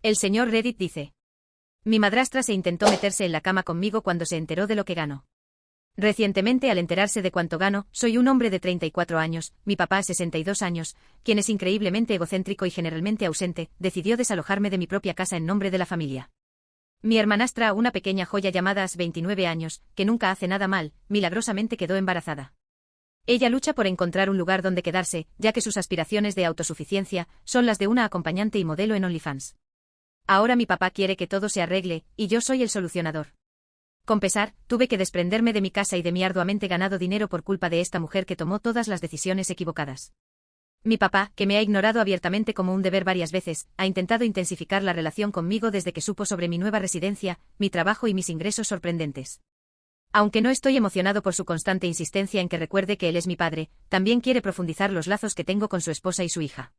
El señor Reddit dice: mi madrastra se intentó meterse en la cama conmigo cuando se enteró de lo que gano. Recientemente, al enterarse de cuánto gano, soy un hombre de 34 años, mi papá 62 años, quien es increíblemente egocéntrico y generalmente ausente, decidió desalojarme de mi propia casa en nombre de la familia. Mi hermanastra, una pequeña joya llamada As 29 años, que nunca hace nada mal, milagrosamente quedó embarazada. Ella lucha por encontrar un lugar donde quedarse, ya que sus aspiraciones de autosuficiencia son las de una acompañante y modelo en OnlyFans. Ahora mi papá quiere que todo se arregle, y yo soy el solucionador. Con pesar, tuve que desprenderme de mi casa y de mi arduamente ganado dinero por culpa de esta mujer que tomó todas las decisiones equivocadas. Mi papá, que me ha ignorado abiertamente como un deber varias veces, ha intentado intensificar la relación conmigo desde que supo sobre mi nueva residencia, mi trabajo y mis ingresos sorprendentes. Aunque no estoy emocionado por su constante insistencia en que recuerde que él es mi padre, también quiere profundizar los lazos que tengo con su esposa y su hija.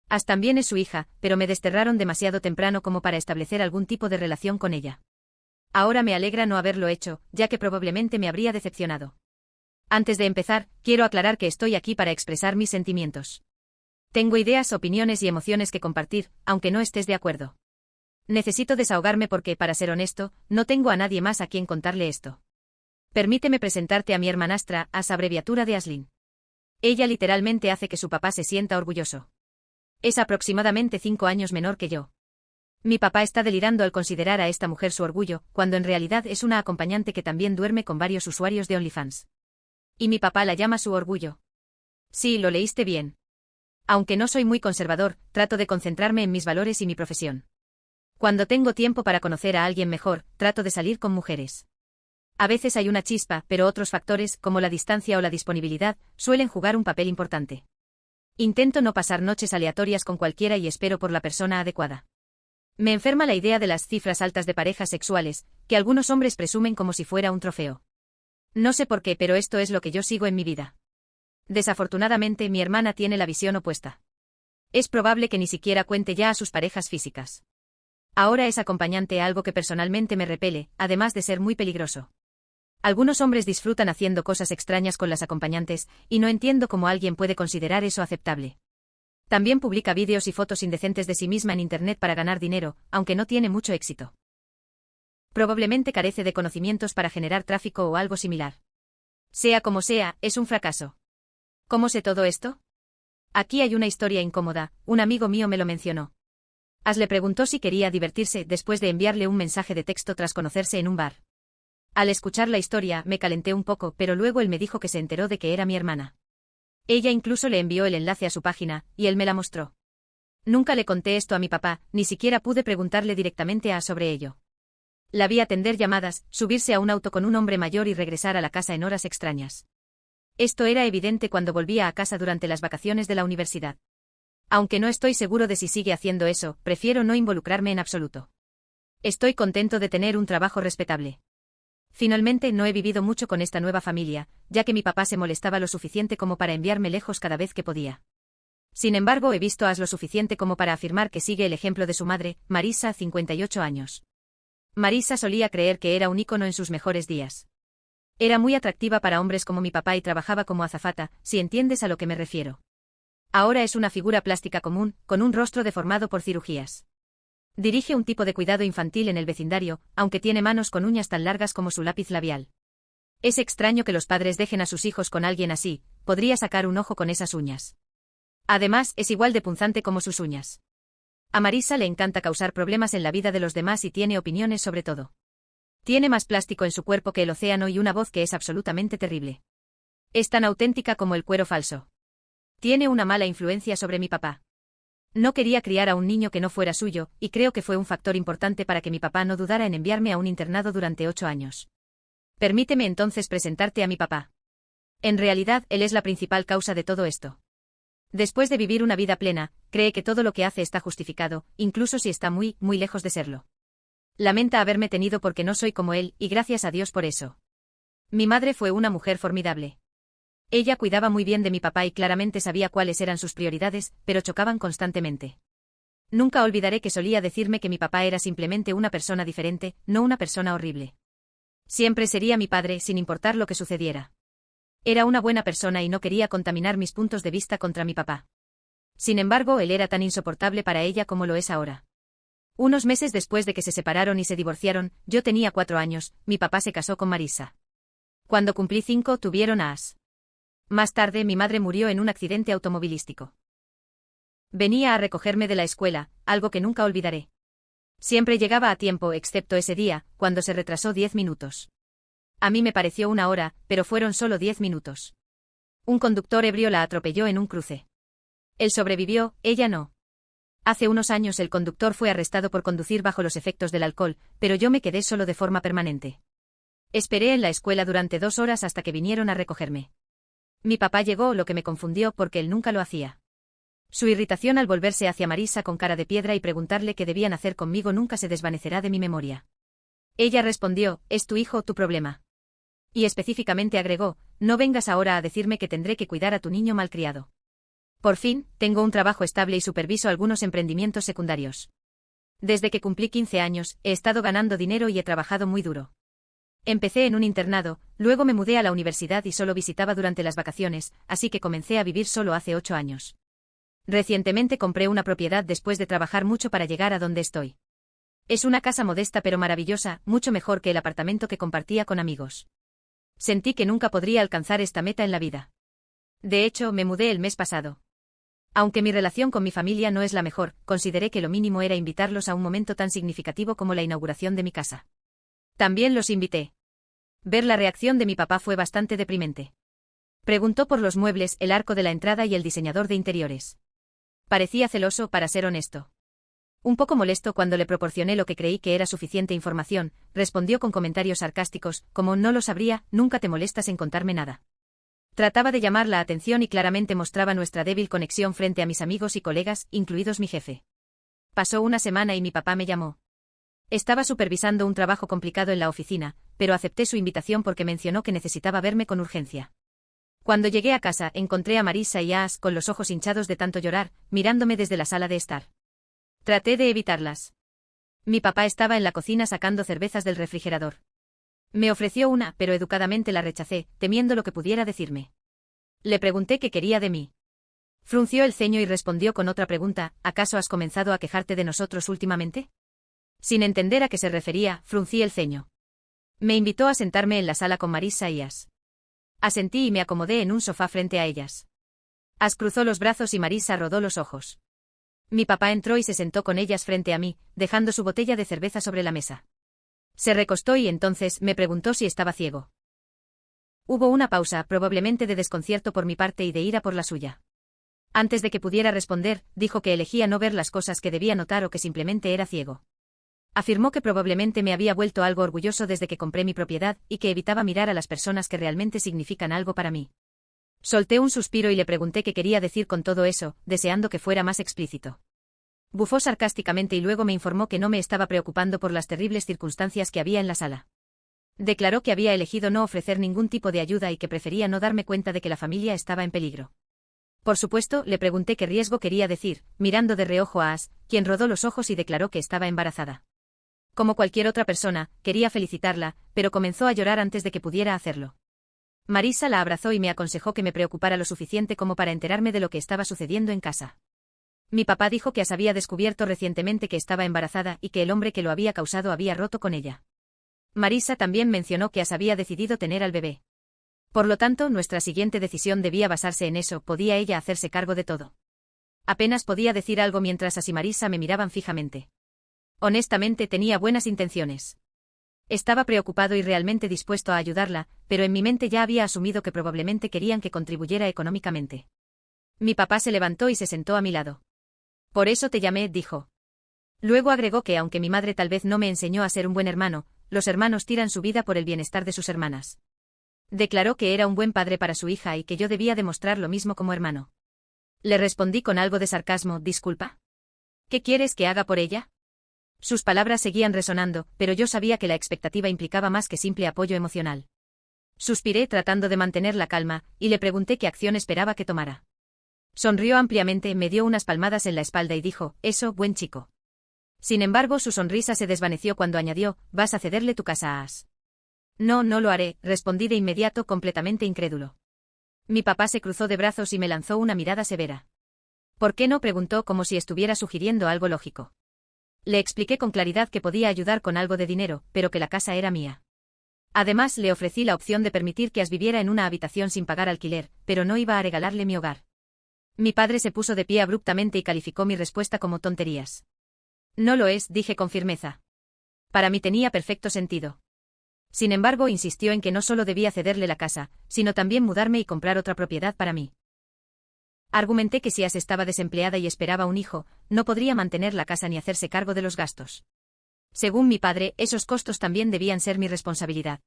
As también es su hija, pero me desterraron demasiado temprano como para establecer algún tipo de relación con ella. Ahora me alegra no haberlo hecho, ya que probablemente me habría decepcionado. Antes de empezar, quiero aclarar que estoy aquí para expresar mis sentimientos. Tengo ideas, opiniones y emociones que compartir, aunque no estés de acuerdo. Necesito desahogarme porque, para ser honesto, no tengo a nadie más a quien contarle esto. Permíteme presentarte a mi hermanastra, As, abreviatura de Aslin. Ella literalmente hace que su papá se sienta orgulloso. Es aproximadamente 5 años menor que yo. Mi papá está delirando al considerar a esta mujer su orgullo, cuando en realidad es una acompañante que también duerme con varios usuarios de OnlyFans. Y mi papá la llama su orgullo. Sí, lo leíste bien. Aunque no soy muy conservador, trato de concentrarme en mis valores y mi profesión. Cuando tengo tiempo para conocer a alguien mejor, trato de salir con mujeres. A veces hay una chispa, pero otros factores, como la distancia o la disponibilidad, suelen jugar un papel importante. Intento no pasar noches aleatorias con cualquiera y espero por la persona adecuada. Me enferma la idea de las cifras altas de parejas sexuales, que algunos hombres presumen como si fuera un trofeo. No sé por qué, pero esto es lo que yo sigo en mi vida. Desafortunadamente, mi hermana tiene la visión opuesta. Es probable que ni siquiera cuente ya a sus parejas físicas. Ahora es acompañante, algo que personalmente me repele, además de ser muy peligroso. Algunos hombres disfrutan haciendo cosas extrañas con las acompañantes, y no entiendo cómo alguien puede considerar eso aceptable. También publica vídeos y fotos indecentes de sí misma en Internet para ganar dinero, aunque no tiene mucho éxito. Probablemente carece de conocimientos para generar tráfico o algo similar. Sea como sea, es un fracaso. ¿Cómo sé todo esto? Aquí hay una historia incómoda, un amigo mío me lo mencionó. As le preguntó si quería divertirse después de enviarle un mensaje de texto tras conocerse en un bar. Al escuchar la historia, me calenté un poco, pero luego él me dijo que se enteró de que era mi hermana. Ella incluso le envió el enlace a su página, y él me la mostró. Nunca le conté esto a mi papá, ni siquiera pude preguntarle directamente sobre ello. La vi atender llamadas, subirse a un auto con un hombre mayor y regresar a la casa en horas extrañas. Esto era evidente cuando volvía a casa durante las vacaciones de la universidad. Aunque no estoy seguro de si sigue haciendo eso, prefiero no involucrarme en absoluto. Estoy contento de tener un trabajo respetable. Finalmente no he vivido mucho con esta nueva familia, ya que mi papá se molestaba lo suficiente como para enviarme lejos cada vez que podía. Sin embargo, he visto a As lo suficiente como para afirmar que sigue el ejemplo de su madre, Marisa, 58 años. Marisa solía creer que era un ícono en sus mejores días. Era muy atractiva para hombres como mi papá y trabajaba como azafata, si entiendes a lo que me refiero. Ahora es una figura plástica común, con un rostro deformado por cirugías. Dirige un tipo de cuidado infantil en el vecindario, aunque tiene manos con uñas tan largas como su lápiz labial. Es extraño que los padres dejen a sus hijos con alguien así, podría sacar un ojo con esas uñas. Además, es igual de punzante como sus uñas. A Marisa le encanta causar problemas en la vida de los demás y tiene opiniones sobre todo. Tiene más plástico en su cuerpo que el océano y una voz que es absolutamente terrible. Es tan auténtica como el cuero falso. Tiene una mala influencia sobre mi papá. No quería criar a un niño que no fuera suyo, y creo que fue un factor importante para que mi papá no dudara en enviarme a un internado durante 8 años. Permíteme entonces presentarte a mi papá. En realidad, él es la principal causa de todo esto. Después de vivir una vida plena, cree que todo lo que hace está justificado, incluso si está muy, muy lejos de serlo. Lamenta haberme tenido porque no soy como él, y gracias a Dios por eso. Mi madre fue una mujer formidable. Ella cuidaba muy bien de mi papá y claramente sabía cuáles eran sus prioridades, pero chocaban constantemente. Nunca olvidaré que solía decirme que mi papá era simplemente una persona diferente, no una persona horrible. Siempre sería mi padre, sin importar lo que sucediera. Era una buena persona y no quería contaminar mis puntos de vista contra mi papá. Sin embargo, él era tan insoportable para ella como lo es ahora. Unos meses después de que se separaron y se divorciaron, yo tenía 4 años, mi papá se casó con Marisa. Cuando cumplí 5, tuvieron a As. Más tarde mi madre murió en un accidente automovilístico. Venía a recogerme de la escuela, algo que nunca olvidaré. Siempre llegaba a tiempo excepto ese día, cuando se retrasó 10 minutos. A mí me pareció 1 hora, pero fueron solo 10 minutos. Un conductor ebrio la atropelló en un cruce. Él sobrevivió, ella no. Hace unos años el conductor fue arrestado por conducir bajo los efectos del alcohol, pero yo me quedé solo de forma permanente. Esperé en la escuela durante 2 horas hasta que vinieron a recogerme. Mi papá llegó, lo que me confundió porque él nunca lo hacía. Su irritación al volverse hacia Marisa con cara de piedra y preguntarle qué debían hacer conmigo nunca se desvanecerá de mi memoria. Ella respondió, es tu hijo tu problema. Y específicamente agregó, no vengas ahora a decirme que tendré que cuidar a tu niño malcriado. Por fin, tengo un trabajo estable y superviso algunos emprendimientos secundarios. Desde que cumplí 15 años, he estado ganando dinero y he trabajado muy duro. Empecé en un internado, luego me mudé a la universidad y solo visitaba durante las vacaciones, así que comencé a vivir solo hace 8 años. Recientemente compré una propiedad después de trabajar mucho para llegar a donde estoy. Es una casa modesta pero maravillosa, mucho mejor que el apartamento que compartía con amigos. Sentí que nunca podría alcanzar esta meta en la vida. De hecho, me mudé el mes pasado. Aunque mi relación con mi familia no es la mejor, consideré que lo mínimo era invitarlos a un momento tan significativo como la inauguración de mi casa. También los invité. Ver la reacción de mi papá fue bastante deprimente. Preguntó por los muebles, el arco de la entrada y el diseñador de interiores. Parecía celoso, para ser honesto. Un poco molesto cuando le proporcioné lo que creí que era suficiente información, respondió con comentarios sarcásticos, como no lo sabría, nunca te molestas en contarme nada. Trataba de llamar la atención y claramente mostraba nuestra débil conexión frente a mis amigos y colegas, incluidos mi jefe. Pasó una semana y mi papá me llamó. Estaba supervisando un trabajo complicado en la oficina, pero acepté su invitación porque mencionó que necesitaba verme con urgencia. Cuando llegué a casa, encontré a Marisa y a As con los ojos hinchados de tanto llorar, mirándome desde la sala de estar. Traté de evitarlas. Mi papá estaba en la cocina sacando cervezas del refrigerador. Me ofreció una, pero educadamente la rechacé, temiendo lo que pudiera decirme. Le pregunté qué quería de mí. Frunció el ceño y respondió con otra pregunta, ¿acaso has comenzado a quejarte de nosotros últimamente? Sin entender a qué se refería, fruncí el ceño. Me invitó a sentarme en la sala con Marisa y As. Asentí y me acomodé en un sofá frente a ellas. As cruzó los brazos y Marisa rodó los ojos. Mi papá entró y se sentó con ellas frente a mí, dejando su botella de cerveza sobre la mesa. Se recostó y entonces me preguntó si estaba ciego. Hubo una pausa, probablemente de desconcierto por mi parte y de ira por la suya. Antes de que pudiera responder, dijo que elegía no ver las cosas que debía notar o que simplemente era ciego. Afirmó que probablemente me había vuelto algo orgulloso desde que compré mi propiedad y que evitaba mirar a las personas que realmente significan algo para mí. Solté un suspiro y le pregunté qué quería decir con todo eso, deseando que fuera más explícito. Bufó sarcásticamente y luego me informó que no me estaba preocupando por las terribles circunstancias que había en la sala. Declaró que había elegido no ofrecer ningún tipo de ayuda y que prefería no darme cuenta de que la familia estaba en peligro. Por supuesto, le pregunté qué riesgo quería decir, mirando de reojo a As, quien rodó los ojos y declaró que estaba embarazada. Como cualquier otra persona, quería felicitarla, pero comenzó a llorar antes de que pudiera hacerlo. Marisa la abrazó y me aconsejó que me preocupara lo suficiente como para enterarme de lo que estaba sucediendo en casa. Mi papá dijo que As había descubierto recientemente que estaba embarazada y que el hombre que lo había causado había roto con ella. Marisa también mencionó que As había decidido tener al bebé. Por lo tanto, nuestra siguiente decisión debía basarse en eso, podía ella hacerse cargo de todo. Apenas podía decir algo mientras As y Marisa me miraban fijamente. Honestamente tenía buenas intenciones. Estaba preocupado y realmente dispuesto a ayudarla, pero en mi mente ya había asumido que probablemente querían que contribuyera económicamente. Mi papá se levantó y se sentó a mi lado. Por eso te llamé, dijo. Luego agregó que aunque mi madre tal vez no me enseñó a ser un buen hermano, los hermanos tiran su vida por el bienestar de sus hermanas. Declaró que era un buen padre para su hija y que yo debía demostrar lo mismo como hermano. Le respondí con algo de sarcasmo, disculpa. ¿Qué quieres que haga por ella? Sus palabras seguían resonando, pero yo sabía que la expectativa implicaba más que simple apoyo emocional. Suspiré tratando de mantener la calma, y le pregunté qué acción esperaba que tomara. Sonrió ampliamente, me dio unas palmadas en la espalda y dijo, eso, buen chico. Sin embargo, su sonrisa se desvaneció cuando añadió, vas a cederle tu casa a As. No, no lo haré, respondí de inmediato completamente incrédulo. Mi papá se cruzó de brazos y me lanzó una mirada severa. ¿Por qué no?, preguntó como si estuviera sugiriendo algo lógico. Le expliqué con claridad que podía ayudar con algo de dinero, pero que la casa era mía. Además, le ofrecí la opción de permitir que As viviera en una habitación sin pagar alquiler, pero no iba a regalarle mi hogar. Mi padre se puso de pie abruptamente y calificó mi respuesta como tonterías. No lo es, dije con firmeza. Para mí tenía perfecto sentido. Sin embargo, insistió en que no solo debía cederle la casa, sino también mudarme y comprar otra propiedad para mí. Argumenté que si As estaba desempleada y esperaba un hijo, no podría mantener la casa ni hacerse cargo de los gastos. Según mi padre, esos costos también debían ser mi responsabilidad.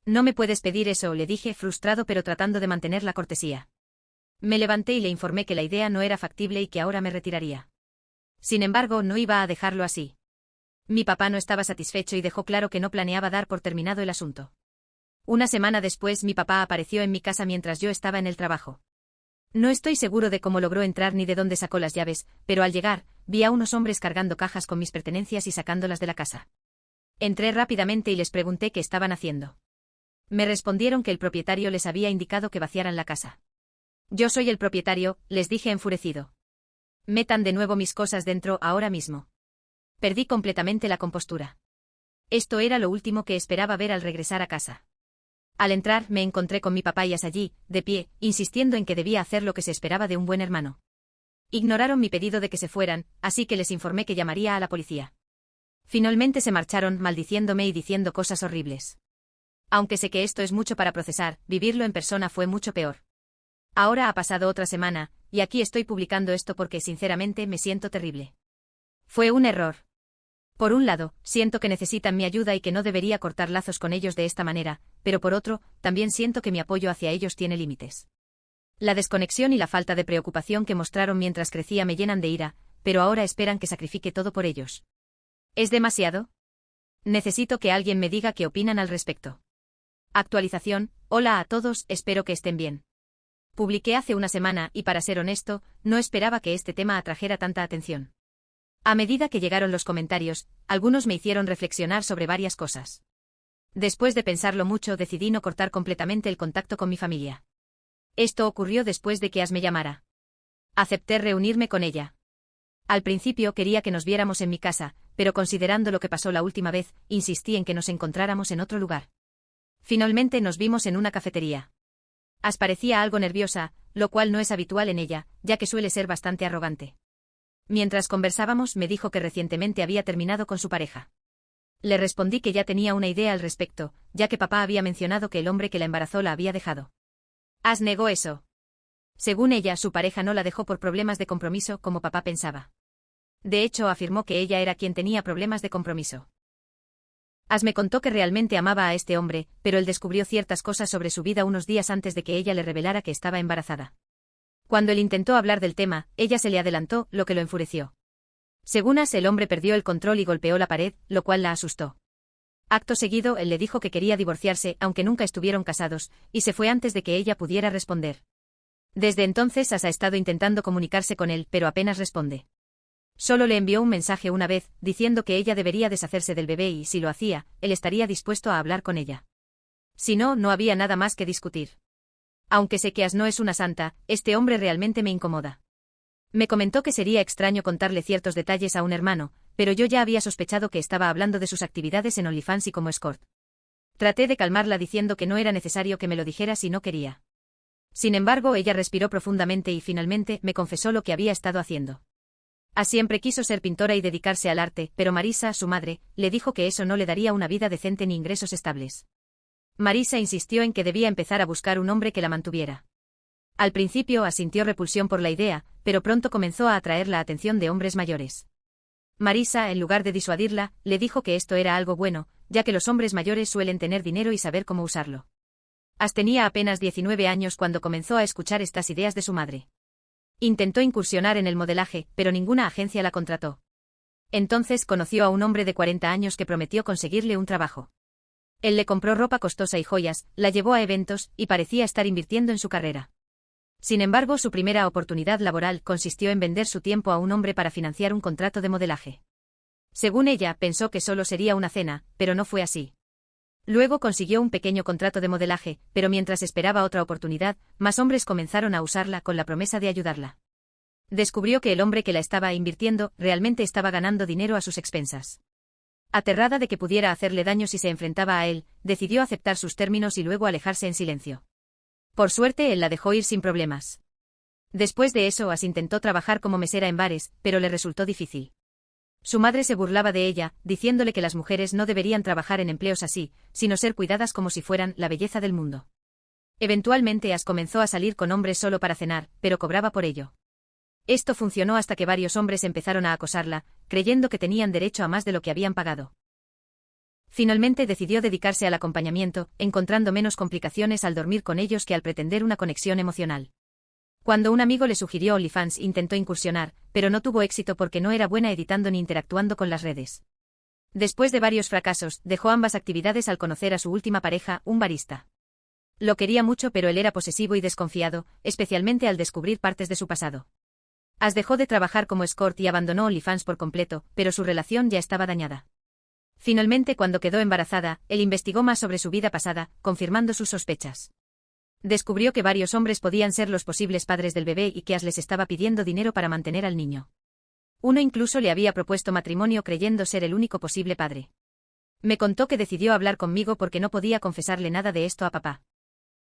No me puedes pedir eso, le dije, frustrado pero tratando de mantener la cortesía. Me levanté y le informé que la idea no era factible y que ahora me retiraría. Sin embargo, no iba a dejarlo así. Mi papá no estaba satisfecho y dejó claro que no planeaba dar por terminado el asunto. Una semana después, mi papá apareció en mi casa mientras yo estaba en el trabajo. No estoy seguro de cómo logró entrar ni de dónde sacó las llaves, pero al llegar, vi a unos hombres cargando cajas con mis pertenencias y sacándolas de la casa. Entré rápidamente y les pregunté qué estaban haciendo. Me respondieron que el propietario les había indicado que vaciaran la casa. Yo soy el propietario, les dije enfurecido. Metan de nuevo mis cosas dentro ahora mismo. Perdí completamente la compostura. Esto era lo último que esperaba ver al regresar a casa. Al entrar, me encontré con mi papá y As allí, de pie, insistiendo en que debía hacer lo que se esperaba de un buen hermano. Ignoraron mi pedido de que se fueran, así que les informé que llamaría a la policía. Finalmente se marcharon, maldiciéndome y diciendo cosas horribles. Aunque sé que esto es mucho para procesar, vivirlo en persona fue mucho peor. Ahora ha pasado otra semana, y aquí estoy publicando esto porque sinceramente me siento terrible. Fue un error. Por un lado, siento que necesitan mi ayuda y que no debería cortar lazos con ellos de esta manera, pero por otro, también siento que mi apoyo hacia ellos tiene límites. La desconexión y la falta de preocupación que mostraron mientras crecía me llenan de ira, pero ahora esperan que sacrifique todo por ellos. ¿Es demasiado? Necesito que alguien me diga qué opinan al respecto. Actualización, hola a todos, espero que estén bien. Publiqué hace una semana y para ser honesto, no esperaba que este tema atrajera tanta atención. A medida que llegaron los comentarios, algunos me hicieron reflexionar sobre varias cosas. Después de pensarlo mucho, decidí no cortar completamente el contacto con mi familia. Esto ocurrió después de que As me llamara. Acepté reunirme con ella. Al principio quería que nos viéramos en mi casa, pero considerando lo que pasó la última vez, insistí en que nos encontráramos en otro lugar. Finalmente nos vimos en una cafetería. As parecía algo nerviosa, lo cual no es habitual en ella, ya que suele ser bastante arrogante. Mientras conversábamos, me dijo que recientemente había terminado con su pareja. Le respondí que ya tenía una idea al respecto, ya que papá había mencionado que el hombre que la embarazó la había dejado. As negó eso. Según ella, su pareja no la dejó por problemas de compromiso como papá pensaba. De hecho, afirmó que ella era quien tenía problemas de compromiso. As me contó que realmente amaba a este hombre, pero él descubrió ciertas cosas sobre su vida unos días antes de que ella le revelara que estaba embarazada. Cuando él intentó hablar del tema, ella se le adelantó, lo que lo enfureció. Según As, el hombre perdió el control y golpeó la pared, lo cual la asustó. Acto seguido, él le dijo que quería divorciarse, aunque nunca estuvieron casados, y se fue antes de que ella pudiera responder. Desde entonces As ha estado intentando comunicarse con él, pero apenas responde. Solo le envió un mensaje una vez, diciendo que ella debería deshacerse del bebé y si lo hacía, él estaría dispuesto a hablar con ella. Si no, no había nada más que discutir. Aunque sé que As no es una santa, este hombre realmente me incomoda. Me comentó que sería extraño contarle ciertos detalles a un hermano, pero yo ya había sospechado que estaba hablando de sus actividades en OnlyFans y como escort. Traté de calmarla diciendo que no era necesario que me lo dijera si no quería. Sin embargo, ella respiró profundamente y finalmente me confesó lo que había estado haciendo. As siempre quiso ser pintora y dedicarse al arte, pero Marisa, su madre, le dijo que eso no le daría una vida decente ni ingresos estables. Marisa insistió en que debía empezar a buscar un hombre que la mantuviera. Al principio As sintió repulsión por la idea, pero pronto comenzó a atraer la atención de hombres mayores. Marisa, en lugar de disuadirla, le dijo que esto era algo bueno, ya que los hombres mayores suelen tener dinero y saber cómo usarlo. As tenía apenas 19 años cuando comenzó a escuchar estas ideas de su madre. Intentó incursionar en el modelaje, pero ninguna agencia la contrató. Entonces conoció a un hombre de 40 años que prometió conseguirle un trabajo. Él le compró ropa costosa y joyas, la llevó a eventos, y parecía estar invirtiendo en su carrera. Sin embargo, su primera oportunidad laboral consistió en vender su tiempo a un hombre para financiar un contrato de modelaje. Según ella, pensó que solo sería una cena, pero no fue así. Luego consiguió un pequeño contrato de modelaje, pero mientras esperaba otra oportunidad, más hombres comenzaron a usarla con la promesa de ayudarla. Descubrió que el hombre que la estaba invirtiendo realmente estaba ganando dinero a sus expensas. Aterrada de que pudiera hacerle daño si se enfrentaba a él, decidió aceptar sus términos y luego alejarse en silencio. Por suerte, él la dejó ir sin problemas. Después de eso, As intentó trabajar como mesera en bares, pero le resultó difícil. Su madre se burlaba de ella, diciéndole que las mujeres no deberían trabajar en empleos así, sino ser cuidadas como si fueran la belleza del mundo. Eventualmente As comenzó a salir con hombres solo para cenar, pero cobraba por ello. Esto funcionó hasta que varios hombres empezaron a acosarla, creyendo que tenían derecho a más de lo que habían pagado. Finalmente decidió dedicarse al acompañamiento, encontrando menos complicaciones al dormir con ellos que al pretender una conexión emocional. Cuando un amigo le sugirió OnlyFans, intentó incursionar, pero no tuvo éxito porque no era buena editando ni interactuando con las redes. Después de varios fracasos, dejó ambas actividades al conocer a su última pareja, un barista. Lo quería mucho, pero él era posesivo y desconfiado, especialmente al descubrir partes de su pasado. As dejó de trabajar como escort y abandonó OnlyFans por completo, pero su relación ya estaba dañada. Finalmente, cuando quedó embarazada, él investigó más sobre su vida pasada, confirmando sus sospechas. Descubrió que varios hombres podían ser los posibles padres del bebé y que As les estaba pidiendo dinero para mantener al niño. Uno incluso le había propuesto matrimonio creyendo ser el único posible padre. Me contó que decidió hablar conmigo porque no podía confesarle nada de esto a papá.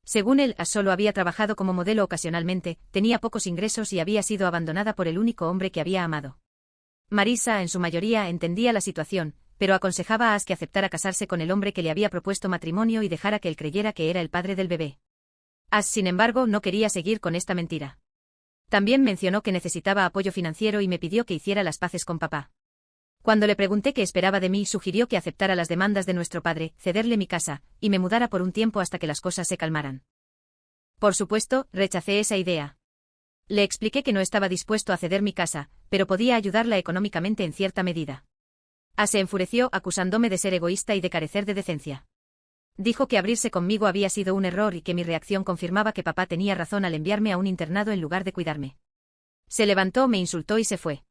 Según él, As solo había trabajado como modelo ocasionalmente, tenía pocos ingresos y había sido abandonada por el único hombre que había amado. Marisa, en su mayoría, entendía la situación, pero aconsejaba a As que aceptara casarse con el hombre que le había propuesto matrimonio y dejara que él creyera que era el padre del bebé. As, sin embargo, no quería seguir con esta mentira. También mencionó que necesitaba apoyo financiero y me pidió que hiciera las paces con papá. Cuando le pregunté qué esperaba de mí, sugirió que aceptara las demandas de nuestro padre, cederle mi casa, y me mudara por un tiempo hasta que las cosas se calmaran. Por supuesto, rechacé esa idea. Le expliqué que no estaba dispuesto a ceder mi casa, pero podía ayudarla económicamente en cierta medida. As se enfureció acusándome de ser egoísta y de carecer de decencia. Dijo que abrirse conmigo había sido un error y que mi reacción confirmaba que papá tenía razón al enviarme a un internado en lugar de cuidarme. Se levantó, me insultó y se fue.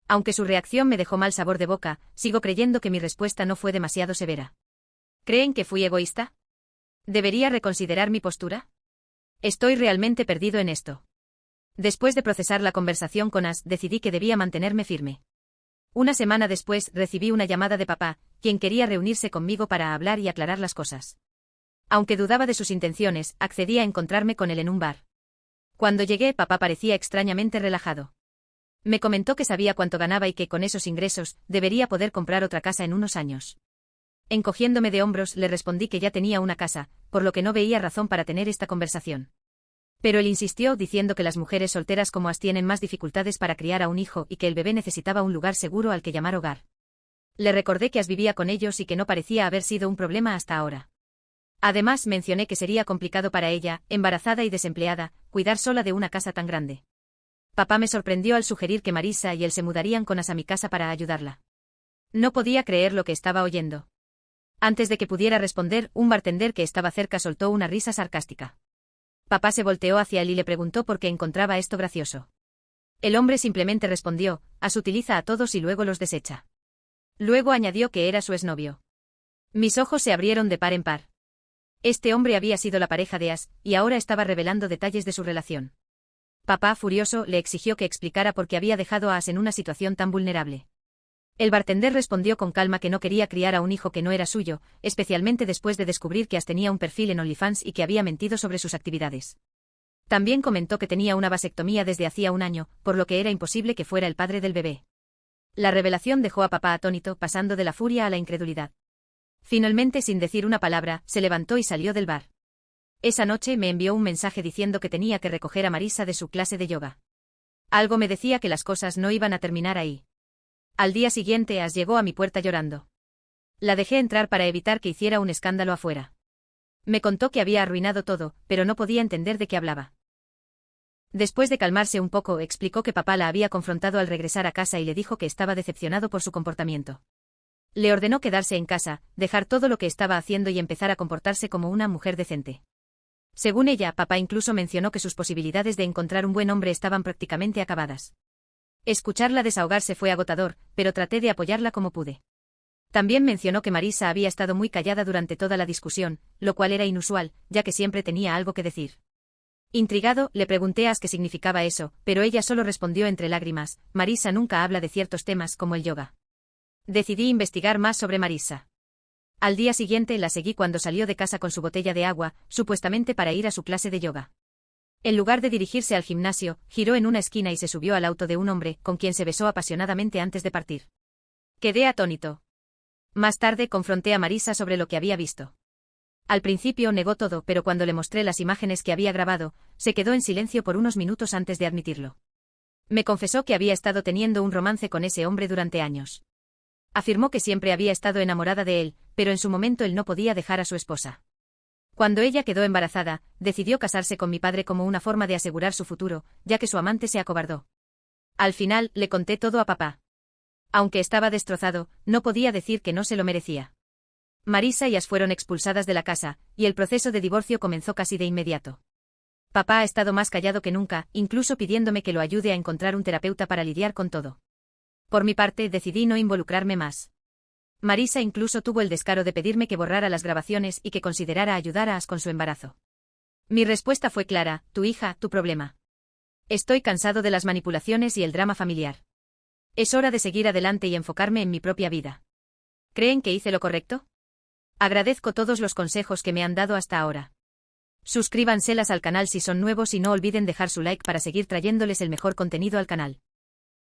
Aunque su reacción me dejó mal sabor de boca, sigo creyendo que mi respuesta no fue demasiado severa. ¿Creen que fui egoísta? ¿Debería reconsiderar mi postura? Estoy realmente perdido en esto. Después de procesar la conversación con As, decidí que debía mantenerme firme. Una semana después, recibí una llamada de papá, quien quería reunirse conmigo para hablar y aclarar las cosas. Aunque dudaba de sus intenciones, accedí a encontrarme con él en un bar. Cuando llegué, papá parecía extrañamente relajado. Me comentó que sabía cuánto ganaba y que con esos ingresos debería poder comprar otra casa en unos años. Encogiéndome de hombros, le respondí que ya tenía una casa, por lo que no veía razón para tener esta conversación. Pero él insistió diciendo que las mujeres solteras como As tienen más dificultades para criar a un hijo y que el bebé necesitaba un lugar seguro al que llamar hogar. Le recordé que As vivía con ellos y que no parecía haber sido un problema hasta ahora. Además, mencioné que sería complicado para ella, embarazada y desempleada, cuidar sola de una casa tan grande. Papá me sorprendió al sugerir que Marisa y él se mudarían con As a mi casa para ayudarla. No podía creer lo que estaba oyendo. Antes de que pudiera responder, un bartender que estaba cerca soltó una risa sarcástica. Papá se volteó hacia él y le preguntó por qué encontraba esto gracioso. El hombre simplemente respondió: As utiliza a todos y luego los desecha. Luego añadió que era su exnovio. Mis ojos se abrieron de par en par. Este hombre había sido la pareja de As, y ahora estaba revelando detalles de su relación. Papá, furioso, le exigió que explicara por qué había dejado a As en una situación tan vulnerable. El bartender respondió con calma que no quería criar a un hijo que no era suyo, especialmente después de descubrir que As tenía un perfil en OnlyFans y que había mentido sobre sus actividades. También comentó que tenía una vasectomía desde hacía un año, por lo que era imposible que fuera el padre del bebé. La revelación dejó a papá atónito, pasando de la furia a la incredulidad. Finalmente, sin decir una palabra, se levantó y salió del bar. Esa noche me envió un mensaje diciendo que tenía que recoger a Marisa de su clase de yoga. Algo me decía que las cosas no iban a terminar ahí. Al día siguiente, As llegó a mi puerta llorando. La dejé entrar para evitar que hiciera un escándalo afuera. Me contó que había arruinado todo, pero no podía entender de qué hablaba. Después de calmarse un poco, explicó que papá la había confrontado al regresar a casa y le dijo que estaba decepcionado por su comportamiento. Le ordenó quedarse en casa, dejar todo lo que estaba haciendo y empezar a comportarse como una mujer decente. Según ella, papá incluso mencionó que sus posibilidades de encontrar un buen hombre estaban prácticamente acabadas. Escucharla desahogarse fue agotador, pero traté de apoyarla como pude. También mencionó que Marisa había estado muy callada durante toda la discusión, lo cual era inusual, ya que siempre tenía algo que decir. Intrigado, le pregunté a As qué significaba eso, pero ella solo respondió entre lágrimas: Marisa nunca habla de ciertos temas como el yoga. Decidí investigar más sobre Marisa. Al día siguiente la seguí cuando salió de casa con su botella de agua, supuestamente para ir a su clase de yoga. En lugar de dirigirse al gimnasio, giró en una esquina y se subió al auto de un hombre, con quien se besó apasionadamente antes de partir. Quedé atónito. Más tarde confronté a Marisa sobre lo que había visto. Al principio negó todo, pero cuando le mostré las imágenes que había grabado, se quedó en silencio por unos minutos antes de admitirlo. Me confesó que había estado teniendo un romance con ese hombre durante años. Afirmó que siempre había estado enamorada de él, pero en su momento él no podía dejar a su esposa. Cuando ella quedó embarazada, decidió casarse con mi padre como una forma de asegurar su futuro, ya que su amante se acobardó. Al final, le conté todo a papá. Aunque estaba destrozado, no podía decir que no se lo merecía. Marisa y As fueron expulsadas de la casa, y el proceso de divorcio comenzó casi de inmediato. Papá ha estado más callado que nunca, incluso pidiéndome que lo ayude a encontrar un terapeuta para lidiar con todo. Por mi parte, decidí no involucrarme más. Marisa incluso tuvo el descaro de pedirme que borrara las grabaciones y que considerara ayudar a As con su embarazo. Mi respuesta fue clara: tu hija, tu problema. Estoy cansado de las manipulaciones y el drama familiar. Es hora de seguir adelante y enfocarme en mi propia vida. ¿Creen que hice lo correcto? Agradezco todos los consejos que me han dado hasta ahora. Suscríbanse al canal si son nuevos y no olviden dejar su like para seguir trayéndoles el mejor contenido al canal.